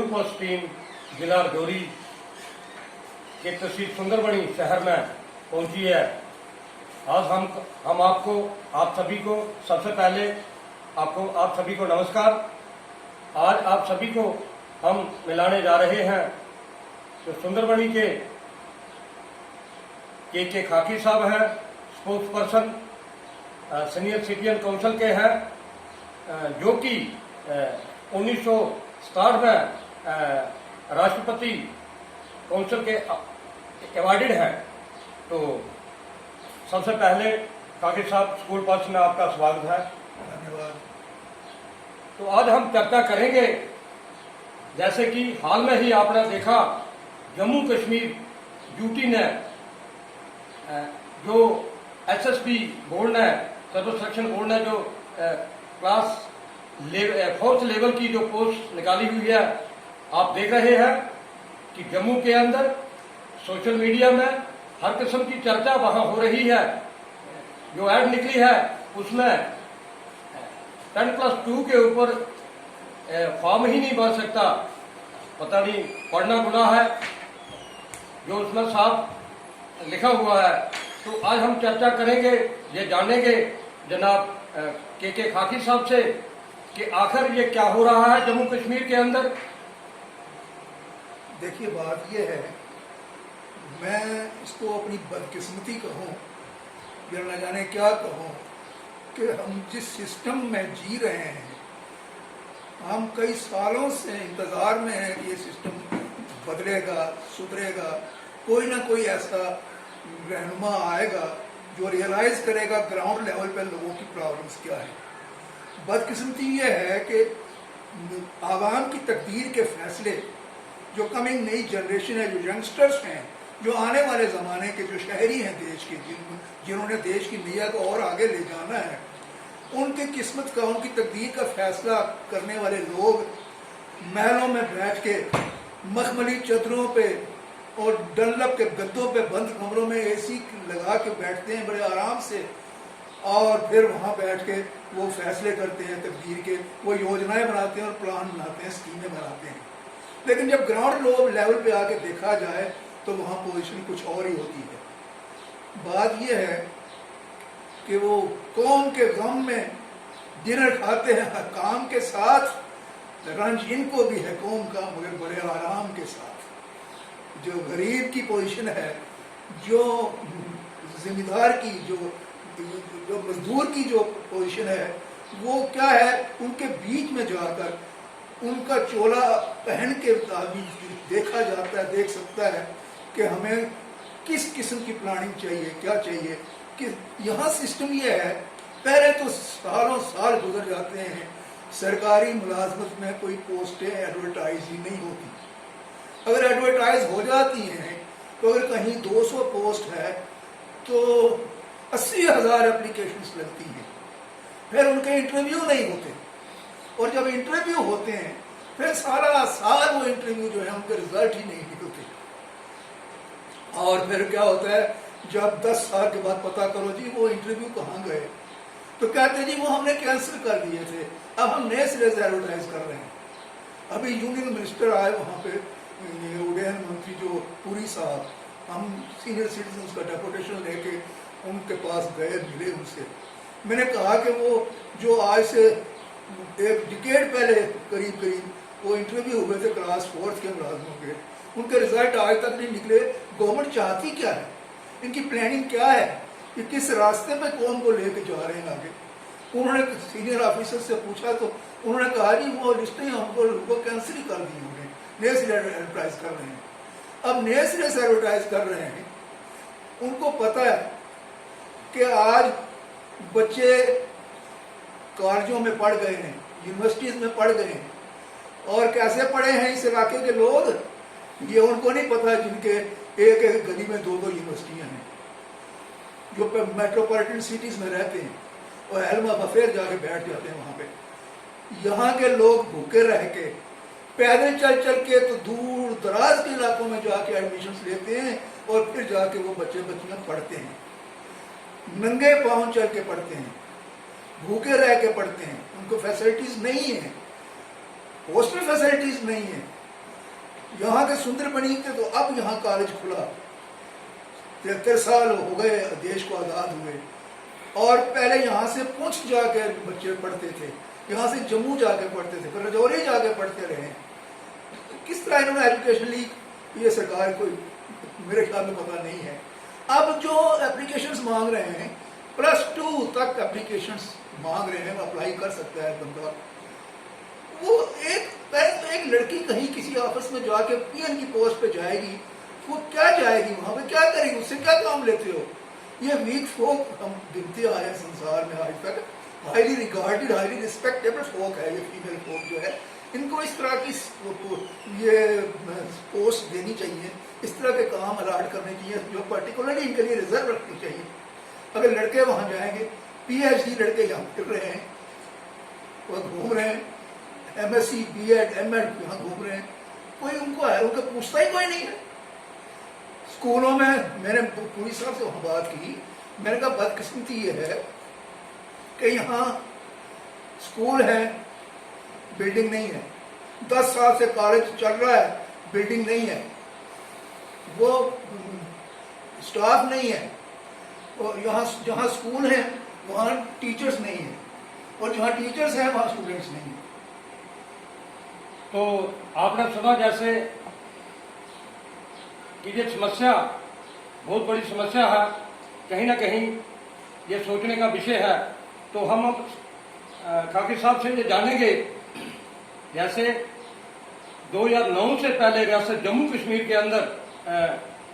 Post team जिला राजौरी के तहसील सुंदरबनी शहर में पहुंची है। आज हम आपको आप सभी को सबसे पहले आप सभी को नमस्कार। आज आप सभी को हम मिलाने जा रहे हैं तो सुंदरबनी के खाकी साहब हैं, sports person senior citizen council के हैं, जो कि 1967 में राष्ट्रपति काउंसिल के अवार्डेड हैं। तो सबसे पहले खाकी साहब स्कूल पर्सन में आपका स्वागत है। धन्यवाद। तो आज हम चर्चा करेंगे, जैसे कि हाल में ही आपने देखा जम्मू कश्मीर यूटी ने जो एसएसबी बोर्ड ने सर्विस सिलेक्शन बोर्ड ने जो क्लास फोर्थ लेवल की जो पोस्ट निकाली हुई है, आप देख रहे हैं कि जम्मू के अंदर सोशल मीडिया में हर किस्म की चर्चा वहां हो रही है। जो ऐड निकली है उसमें 10+2 के ऊपर फॉर्म ही नहीं भर सकता, पता नहीं पढ़ना गुनाह है, जो उसमें साफ लिखा हुआ है। तो आज हम चर्चा करेंगे, ये जानेंगे जनाब के खाकी साहब से कि आखिर ये क्या हो रहा है जम्मू कश्मीर के अंदर। देखिए, बात ये है, मैं इसको अपनी बदकिस्मती कहूँ या न जाने क्या कहूँ, कि हम जिस सिस्टम में जी रहे हैं, हम कई सालों से इंतज़ार में हैं कि ये सिस्टम बदलेगा, सुधरेगा, कोई ना कोई ऐसा रहनुमा आएगा जो रियलाइज़ करेगा ग्राउंड लेवल पे लोगों की प्रॉब्लम्स क्या है। बदकिस्मती ये है कि आवाम की तकदीर के फैसले, जो कमिंग नई जनरेशन है, जो यंगस्टर्स हैं, जो आने वाले ज़माने के जो शहरी हैं देश के, जिन्होंने देश की नीयत को और आगे ले जाना है, उनकी किस्मत का, उनकी तकदीर का फैसला करने वाले लोग महलों में बैठ के मखमली चादरों पे और डनलप के गद्दों पे बंद कमरों में एसी लगा के बैठते हैं बड़े आराम से, और फिर वहाँ बैठ के वो फैसले करते हैं तकदीर के, वो योजनाएं बनाते हैं और प्लान बनाते हैं, स्कीमें बनाते हैं। लेकिन जब ग्राउंड लेवल पे आके देखा जाए तो वहाँ पोजीशन कुछ और ही होती है। बात ये है कि वो कौम के गम में डिनर खाते हैं काम के साथ, रंज इनको भी है कौम का, मगर बड़े आराम के साथ। जो गरीब की पोजीशन है, जो जिम्मेदार की, जो मजदूर की जो पोजीशन है, वो क्या है, उनके बीच में जाकर उनका चोला पहन के देखा जाता है, देख सकता है कि हमें किस किस्म की प्लानिंग चाहिए, क्या चाहिए। कि यहाँ सिस्टम ये है, पहले तो सालों साल गुजर जाते हैं, सरकारी मुलाजमत में कोई पोस्टें एडवर्टाइज ही नहीं होती। अगर एडवर्टाइज हो जाती हैं तो अगर कहीं 200 पोस्ट है तो 80,000 एप्लीकेशंस लगती हैं, फिर उनके इंटरव्यू नहीं होते, और जब इंटरव्यू होते हैं फिर सारा साल वो इंटरव्यू जो है उनके रिजल्ट ही नहीं निकलते। और फिर क्या होता है, जब 10 साल के बाद पता करो जी वो इंटरव्यू कहाँ गए, तो कहते जी वो हमने कैंसिल कर दिए थे, अब हम नए सिरे से एडवर्टाइज कर रहे हैं। अभी यूनियन मिनिस्टर आए वहाँ पे, उड्डयन मंत्री जो पुरी साहब, हम सीनियर सिटीजन का डेपुटेशन लेके उनके पास गए, मिले उनसे। मैंने कहा कि वो जो आज से एक डिकेड पहले करीब वो इंटरव्यू हुए थे क्लास 4th के मुलाजमों के, उनके रिजल्ट आज तक नहीं निकले। गवर्नमेंट चाहती क्या है, इनकी प्लानिंग क्या है, कि किस रास्ते पे कौम को लेके जा रहे हैं आगे। उन्होंने सीनियर ऑफिसर से पूछा तो उन्होंने कहा जी वो लिस्टें हमको कैंसिल कर दी, उन्होंने नए सिरे एडवर्टाइज कर रहे हैं। अब नए सिरे से एडवर्टाइज कर रहे हैं, उनको पता है कि आज बच्चे कॉलेजों में पढ़ गए हैं, यूनिवर्सिटीज में पढ़ गए हैं, और कैसे पढ़े हैं इस इलाके के लोग, ये उनको नहीं पता, जिनके एक एक गली में 2-2 यूनिवर्सिटियां हैं, जो मेट्रोपॉलिटन सिटीज में रहते हैं और हेलमा बफेर जाके बैठ जाते हैं वहाँ पे। यहाँ के लोग भूखे रह के पैदल चल चल के तो दूर दराज के इलाकों में जाके एडमिशन लेते हैं, और फिर जाके वो बच्चे बच्चियाँ पढ़ते हैं, नंगे पाँव चल के पढ़ते हैं, भूखे रह के पढ़ते हैं, उनको फैसिलिटीज नहीं है, हॉस्टल फैसिलिटीज नहीं है, यहाँ के सुंदरबनी के तो अब यहाँ कॉलेज खुला, 73 साल हो गए देश को आज़ाद हुए, और पहले यहाँ से पूंछ जाके बच्चे पढ़ते थे, यहाँ से जम्मू जाके पढ़ते थे, फिर राजौरी जाके पढ़ते रहे। किस तरह इन्होंने एजुकेशन ली ये सरकार को मेरे ख्याल में पता नहीं है। अब जो एप्लीकेशंस मांग रहे हैं, +2 तक एप्लीकेशंस मांग रहे हैं, अप्लाई कर सकता है बंदा। वो एक लड़की कहीं किसी ऑफिस में जाके पीएन की पोस्ट पे जाएगी, वो क्या जाएगी वहां पे, क्या करेगी, उससे क्या काम लेते हो? ये वीक फोक हम गिनते आए हैं संसार में आज तक, हाईली रिगार्डेड हाईली रिस्पेक्टेबल फोक है ये फीमेल फोक जो है। इनको इस तरह की ये पोस्ट देनी चाहिए, इस तरह के काम अलाट करने चाहिए जो पर्टिकुलरली इनके लिए रिजर्व रखनी चाहिए। अगर लड़के वहां जाएंगे, पीएचडी लड़के यहाँ फिर रहे हैं, वो घूम रहे हैं, एमएससी बीएड एमएड यहाँ घूम रहे हैं, कोई उनको है, उनको पूछता ही कोई नहीं है। स्कूलों में मैंने पूरी साहब से वहाँ बात की, मैंने कहा बदकिस्मती ये है कि यहाँ स्कूल है, बिल्डिंग नहीं है, 10 साल से कॉलेज चल रहा है, बिल्डिंग नहीं है, वो स्टाफ नहीं है, और यहाँ जहाँ स्कूल है वहाँ टीचर्स नहीं है, और जहाँ टीचर्स हैं वहाँ स्टूडेंट्स नहीं है। तो आपने सुना जैसे कि ये समस्या बहुत बड़ी समस्या है, कहीं ना कहीं ये सोचने का विषय है। तो हम खाकी साहब से ये जानेंगे, जैसे 2009 से पहले वैसे जम्मू कश्मीर के अंदर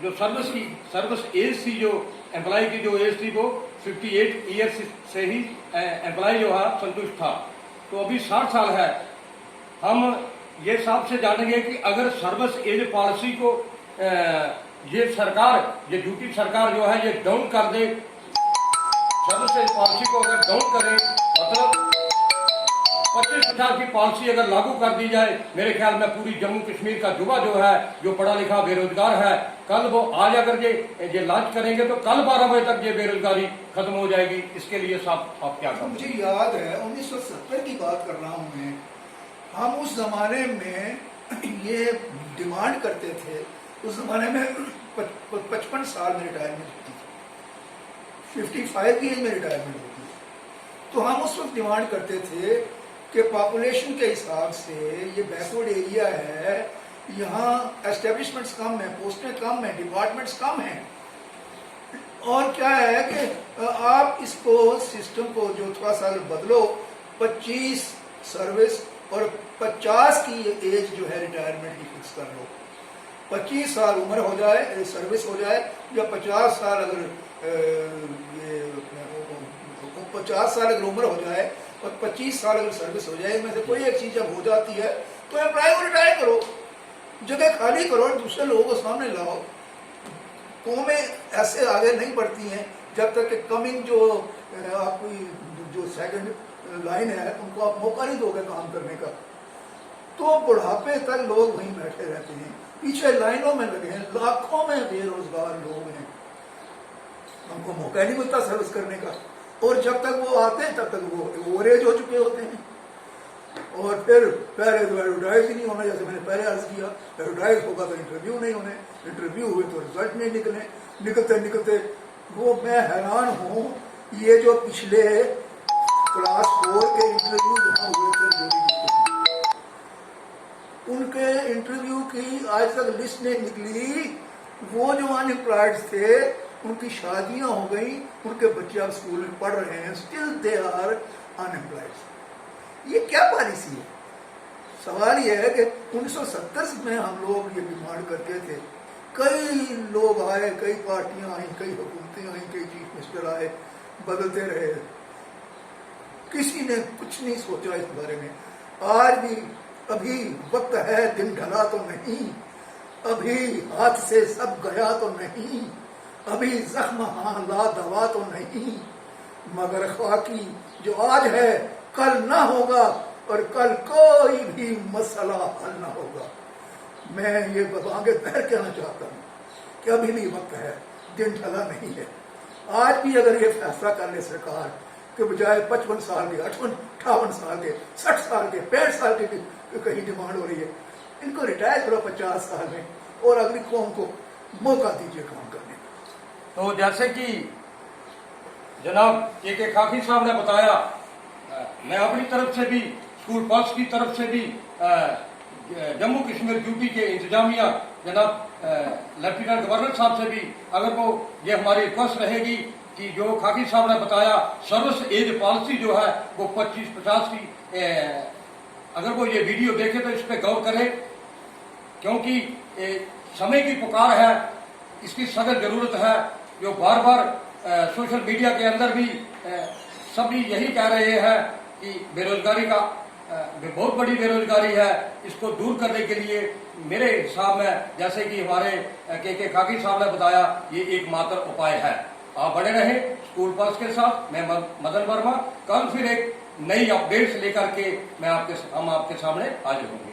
जो सर्विस एज थी, जो एम्प्लॉय की जो एज थी वो 58 ईयर्स से ही एम्प्लॉय जो है संतुष्ट था। तो अभी 60 साल है। हम ये साहब से जानेंगे कि अगर सर्विस एज पॉलिसी को ये सरकार, ये ड्यूटी सरकार जो है ये डाउन कर दे, सर्विस एज पॉलिसी को अगर डाउन करे, मतलब 25-50 की पॉलिसी अगर लागू कर दी जाए, मेरे ख्याल में पूरी जम्मू कश्मीर का युवा जो है, जो पढ़ा लिखा बेरोजगार है, कल वो आज अगर ये लॉन्च करेंगे तो कल 12 बजे तक ये बेरोजगारी खत्म हो जाएगी। इसके लिए साहब आप क्या करें? मुझे याद है 1970 की बात कर रहा हूँ मैं, हम उस जमाने में ये डिमांड करते थे। उस जमाने में 55 साल में रिटायरमेंट होती थी, 55 की एज में रिटायरमेंट होती थी। तो हम उस वक्त डिमांड करते थे कि पॉपुलेशन के हिसाब से ये बैकवर्ड एरिया है, यहाँ एस्टेब्लिशमेंट्स कम है, पोस्टें कम है, डिपार्टमेंट्स कम हैं, और क्या है कि आप इसको सिस्टम को जो थोड़ा सा बदलो, 25 सर्विस और 50 की एज जो है रिटायरमेंट की फिक्स कर लो। 25 साल उम्र हो जाए, सर्विस हो जाए, या 50 साल अगर 50 साल अगर उम्र हो जाए और 25 साल अगर सर्विस हो जाए, इनमें से कोई एक चीज जब हो जाती है तो एम्प्लॉय को रिटायर करो, जगह खाली करो, दूसरे लोगों को सामने लाओ। कौमें ऐसे आगे नहीं बढ़ती हैं जब तक कि कमिंग जो आपकी जो सेकंड लाइन है उनको आप मौका नहीं दोगे काम करने का, तो बुढ़ापे तक लोग वहीं बैठे रहते हैं, पीछे लाइनों में लगे हैं, लाखों में बेरोजगार लोग हैं, हमको मौका नहीं मिलता सर्विस करने का, और जब तक वो आते हैं तब तक वो ओवरेज हो चुके होते हैं। और फिर पहले तो एडवर्टाइज ही नहीं होना, जैसे मैंने पहले अर्ज किया, एडवर्टाइज होगा तो इंटरव्यू नहीं होने, इंटरव्यू हुए तो रिजल्ट नहीं निकलते निकलते वो मैं हैरान हूँ। ये जो पिछले क्लास 4 के इंटरव्यू जहाँ हुए थे, उनके इंटरव्यू की आज तक लिस्ट नहीं निकली। वो जो अनएम्प्लॉयड थे उनकी शादियां हो गई, उनके बच्चे अब स्कूल में पढ़ रहे हैं, स्टिल दे आर अनएम्प्लॉयड। ये क्या पॉलिसी है? सवाल ये है कि 1970 में हम लोग ये डिमांड करते थे, कई लोग आए, कई पार्टियां आई, कई हुकूमतें आई, कई चीफ मिनिस्टर आए, बदलते रहे, किसी ने कुछ नहीं सोचा इस बारे में। आज भी अभी वक्त है, दिन ढला तो नहीं, अभी हाथ से सब गया तो नहीं, अभी जख्म ला दवा तो नहीं, मगर खाकी जो आज है कल ना होगा, और कल कोई भी मसला हल ना होगा। मैं ये आगे बढ़ कहना चाहता हूँ कि अभी भी वक्त है, दिन ढला नहीं है। आज भी अगर ये फैसला कर ले सरकार के बजाय 55 साल के, 58 साल के, 60 साल के, 65 साल की कहीं डिमांड हो रही है, इनको रिटायर करो 50 साल में और अगली कौम को मौका दीजिए काम करने का। तो जैसे कि जनाब के खाकी साहब ने बताया, मैं अपनी तरफ से भी, स्कूल पल्स की तरफ से भी, जम्मू कश्मीर यूपी के इंतजामिया जनाब लेफ्टिनेंट गवर्नर साहब से भी अगर वो ये हमारी रिक्वेस्ट रहेगी कि जो खाकी साहब ने बताया सर्विस एज पॉलिसी जो है वो 25-50 की, अगर वो ये वीडियो देखे तो इस पर गौर करें, क्योंकि समय की पुकार है, इसकी सख्त जरूरत है। जो बार बार सोशल मीडिया के अंदर भी सभी यही कह रहे हैं कि बेरोजगारी का बहुत बड़ी बेरोजगारी है, इसको दूर करने के लिए मेरे हिसाब में जैसे कि हमारे के खाकी साहब ने बताया ये एकमात्र उपाय है। आप बने रहें स्कूल पल्स के साथ। मैं मदन वर्मा, कल फिर एक नई अपडेट्स लेकर के हम आपके सामने हाजिर होंगे।